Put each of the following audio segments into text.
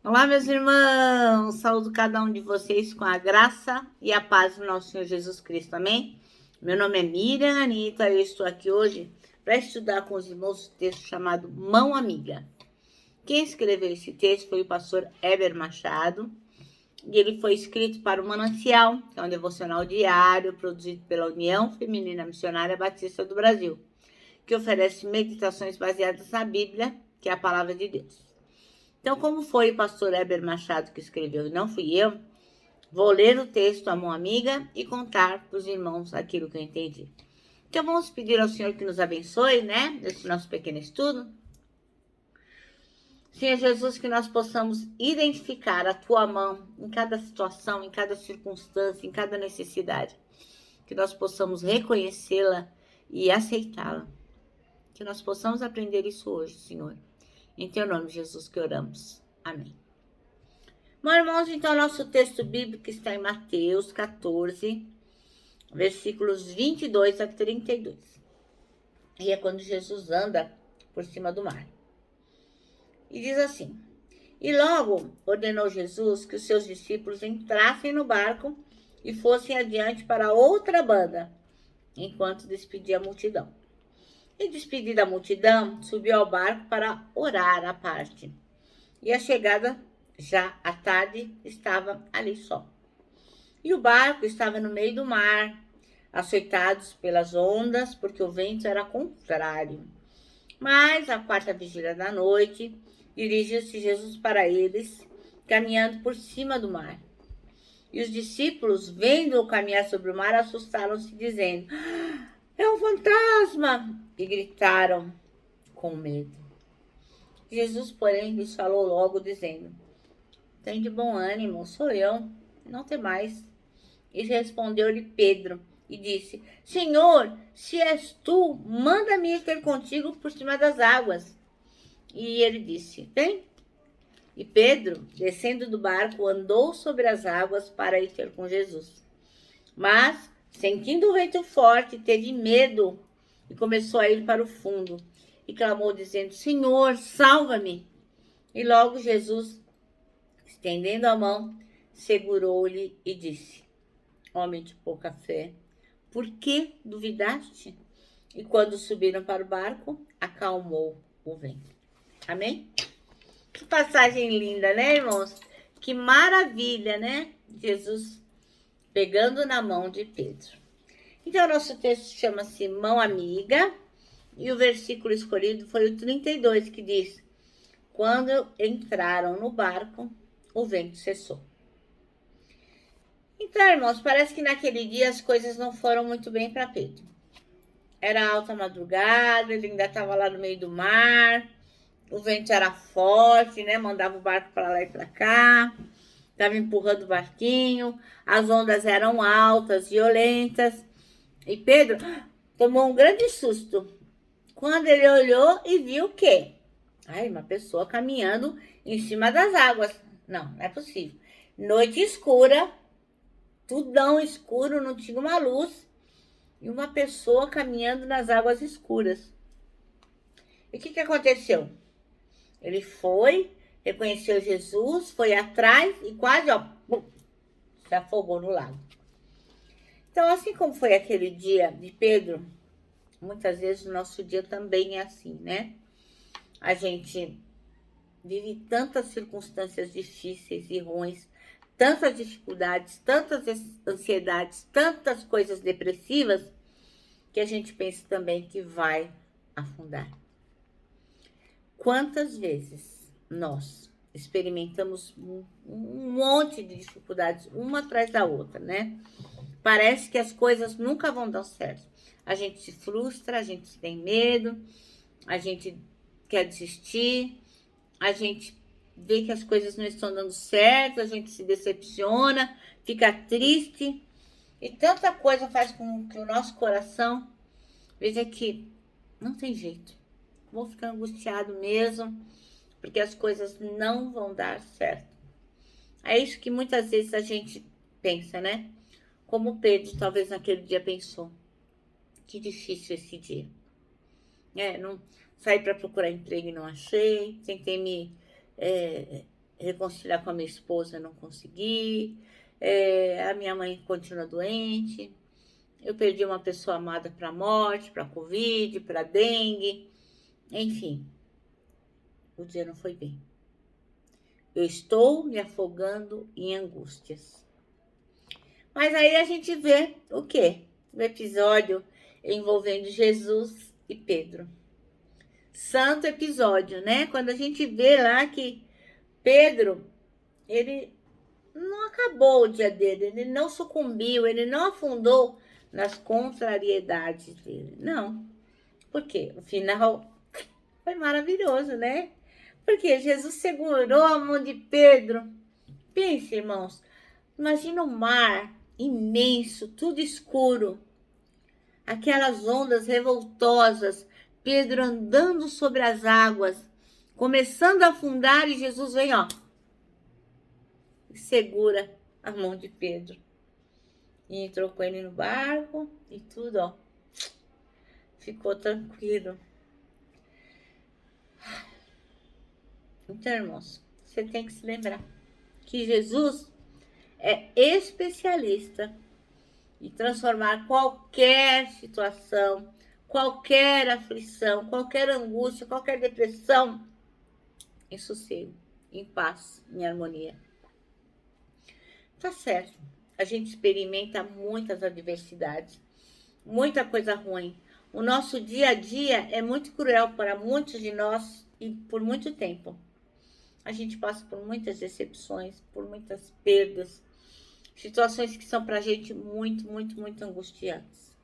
Olá, meus irmãos! Saúdo cada um de vocês com a graça e a paz do nosso Senhor Jesus Cristo, amém? Meu nome é Miriam Anitta e eu estou aqui hoje para estudar com os irmãos o texto chamado Mão Amiga. Quem escreveu esse texto foi o pastor Heber Machado e ele foi escrito para o Manancial, que é um devocional diário produzido pela União Feminina Missionária Batista do Brasil, que oferece meditações baseadas na Bíblia, que é a palavra de Deus. Então, como foi o pastor Heber Machado que escreveu e não fui eu, vou ler o texto à mão amiga e contar para os irmãos aquilo que eu entendi. Então, vamos pedir ao Senhor que nos abençoe, né? Nesse nosso pequeno estudo. Senhor Jesus, que nós possamos identificar a Tua mão em cada situação, em cada circunstância, em cada necessidade. Que nós possamos reconhecê-la e aceitá-la. Que nós possamos aprender isso hoje, Senhor. Em Teu nome, Jesus, que oramos. Amém. Meus irmãos, então, nosso texto bíblico está em Mateus 14, versículos 22 a 32. E é quando Jesus anda por cima do mar. E diz assim: E logo ordenou Jesus que os seus discípulos entrassem no barco e fossem adiante para outra banda, enquanto despedia a multidão. E despedida a multidão, subiu ao barco para orar à parte. E a chegada, já à tarde, estava ali só. E o barco estava no meio do mar, açoitados pelas ondas, porque o vento era contrário. Mas, à quarta vigília da noite, dirigiu-se Jesus para eles, caminhando por cima do mar. E os discípulos, vendo-o caminhar sobre o mar, assustaram-se, dizendo: É um fantasma! E gritaram com medo. Jesus, porém, lhes falou logo, dizendo: Tem de bom ânimo, sou eu, não temais. E respondeu-lhe Pedro e disse: Senhor, se és tu, manda-me ir ter contigo por cima das águas. E ele disse: Vem. E Pedro, descendo do barco, andou sobre as águas para ir ter com Jesus. Mas, sentindo o vento forte, teve medo e começou a ir para o fundo. E clamou, dizendo: Senhor, salva-me. E logo Jesus, estendendo a mão, segurou-lhe e disse: Homem de pouca fé, por que duvidaste? E quando subiram para o barco, acalmou o vento. Amém? Que passagem linda, né, irmãos? Que maravilha, né? Jesus pegando na mão de Pedro. Então, nosso texto chama-se Mão Amiga, e o versículo escolhido foi o 32, que diz: Quando entraram no barco, o vento cessou. Então, irmãos, parece que naquele dia as coisas não foram muito bem para Pedro. Era alta madrugada, ele ainda estava lá no meio do mar, o vento era forte, né? Mandava o barco para lá e para cá, estava empurrando o barquinho, as ondas eram altas, violentas, e Pedro tomou um grande susto quando ele olhou e viu o quê? Ai, uma pessoa caminhando em cima das águas. Não, não é possível. Noite escura, tudão escuro, não tinha uma luz, e uma pessoa caminhando nas águas escuras. E o que aconteceu? Ele foi, reconheceu Jesus, foi atrás e quase, se afogou no lago. Então, assim como foi aquele dia de Pedro, muitas vezes o nosso dia também é assim, né? A gente vive tantas circunstâncias difíceis e ruins, tantas dificuldades, tantas ansiedades, tantas coisas depressivas, que a gente pensa também que vai afundar. Quantas vezes nós experimentamos um monte de dificuldades, uma atrás da outra, né? Parece que as coisas nunca vão dar certo. A gente se frustra, a gente tem medo, a gente quer desistir, a gente vê que as coisas não estão dando certo, a gente se decepciona, fica triste. E tanta coisa faz com que o nosso coração veja que não tem jeito. Vou ficar angustiado mesmo, porque as coisas não vão dar certo. É isso que muitas vezes a gente pensa, né? Como Pedro talvez naquele dia pensou. Que difícil esse dia. Não saí para procurar emprego e não achei. Tentei me reconciliar com a minha esposa, não consegui. A minha mãe continua doente. Eu perdi uma pessoa amada para a morte, para a Covid, para a dengue. Enfim, o dia não foi bem. Eu estou me afogando em angústias. Mas aí a gente vê o quê? O episódio envolvendo Jesus e Pedro. Santo episódio, né? Quando a gente vê lá que Pedro, ele não acabou o dia dele, ele não sucumbiu, ele não afundou nas contrariedades dele. Não. Por quê? O final foi maravilhoso, né? Porque Jesus segurou a mão de Pedro. Pense, irmãos, imagina o mar imenso, tudo escuro, aquelas ondas revoltosas, Pedro andando sobre as águas, começando a afundar, e Jesus vem, ó, e segura a mão de Pedro. E entrou com ele no barco e tudo, ó, ficou tranquilo. Então, irmãos, você tem que se lembrar que Jesus é especialista em transformar qualquer situação, qualquer aflição, qualquer angústia, qualquer depressão em sossego, em paz, em harmonia. Tá certo, a gente experimenta muitas adversidades, muita coisa ruim. O nosso dia a dia é muito cruel para muitos de nós e por muito tempo. A gente passa por muitas decepções, por muitas perdas, situações que são pra gente muito, muito, muito angustiantes.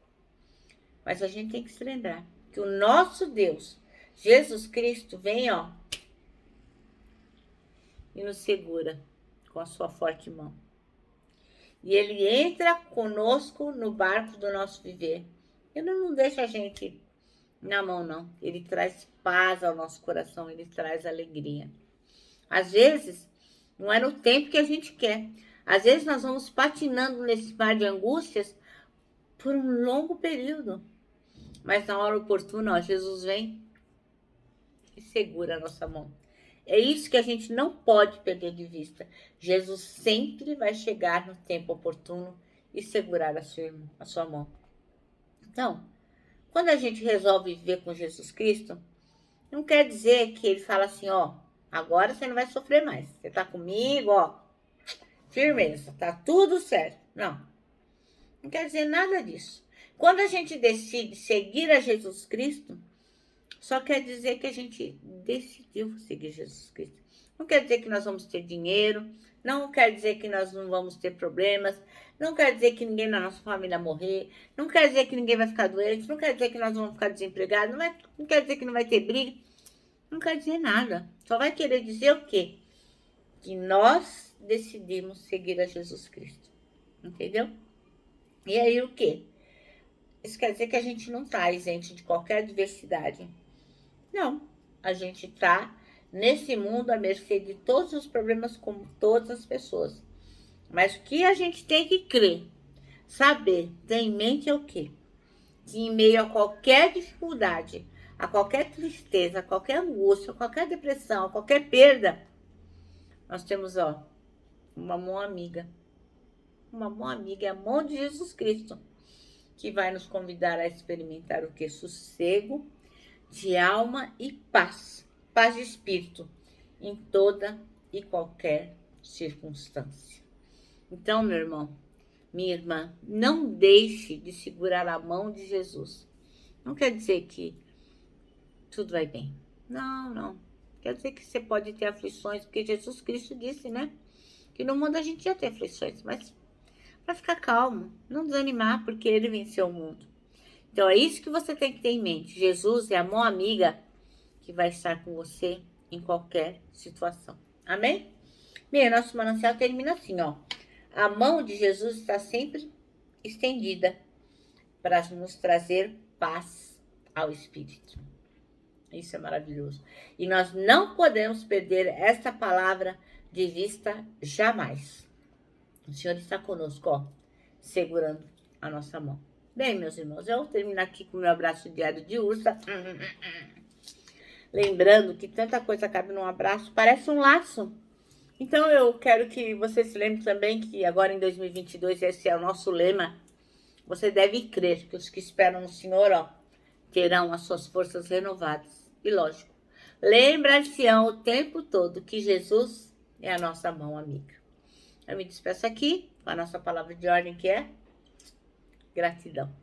Mas a gente tem que se lembrar que o nosso Deus, Jesus Cristo, vem, ó, e nos segura com a sua forte mão. E ele entra conosco no barco do nosso viver. Ele não deixa a gente na mão, não. Ele traz paz ao nosso coração, ele traz alegria. Às vezes, não é no tempo que a gente quer. Às vezes nós vamos patinando nesse mar de angústias por um longo período. Mas na hora oportuna, ó, Jesus vem e segura a nossa mão. É isso que a gente não pode perder de vista. Jesus sempre vai chegar no tempo oportuno e segurar a sua mão. Então, quando a gente resolve viver com Jesus Cristo, não quer dizer que ele fala assim, ó, agora você não vai sofrer mais. Você tá comigo, ó, firmeza, tá tudo certo. Não, não quer dizer nada disso. Quando a gente decide seguir a Jesus Cristo, só quer dizer que a gente decidiu seguir Jesus Cristo. Não quer dizer que nós vamos ter dinheiro, não quer dizer que nós não vamos ter problemas, não quer dizer que ninguém na nossa família morrer, não quer dizer que ninguém vai ficar doente, não quer dizer que nós vamos ficar desempregados, não quer dizer que não vai ter briga, não quer dizer nada. Só vai querer dizer o quê? Que nós decidimos seguir a Jesus Cristo. Entendeu? E aí o quê? Isso quer dizer que a gente não está isento de qualquer adversidade. Não, a gente está nesse mundo à mercê de todos os problemas, como todas as pessoas. Mas o que a gente tem que crer, saber, ter em mente é o quê? Que em meio a qualquer dificuldade, a qualquer tristeza, a qualquer angústia, a qualquer depressão, a qualquer perda, nós temos, ó, uma mão amiga. Uma mão amiga é a mão de Jesus Cristo, que vai nos convidar a experimentar o que? Sossego de alma e paz. Paz de espírito em toda e qualquer circunstância. Então, meu irmão, minha irmã, não deixe de segurar a mão de Jesus. Não quer dizer que tudo vai bem. Não, não. Quer dizer que você pode ter aflições, porque Jesus Cristo disse, né? Que no mundo a gente ia ter aflições, mas para ficar calmo, não desanimar, porque ele venceu o mundo. Então é isso que você tem que ter em mente. Jesus é a mão amiga que vai estar com você em qualquer situação. Amém? Bem, nosso manancial termina assim, ó. A mão de Jesus está sempre estendida para nos trazer paz ao espírito. Isso é maravilhoso. E nós não podemos perder esta palavra de vista jamais. O Senhor está conosco, ó, segurando a nossa mão. Bem, meus irmãos, eu vou terminar aqui com o meu abraço diário de ursa. Lembrando que tanta coisa cabe num abraço, parece um laço. Então eu quero que você se lembre também que agora em 2022 esse é o nosso lema. Você deve crer que os que esperam no Senhor, ó, terão as suas forças renovadas. E lógico, lembrar-se-ão o tempo todo que Jesus é a nossa mão amiga. Eu me despeço aqui com a nossa palavra de ordem, que é gratidão.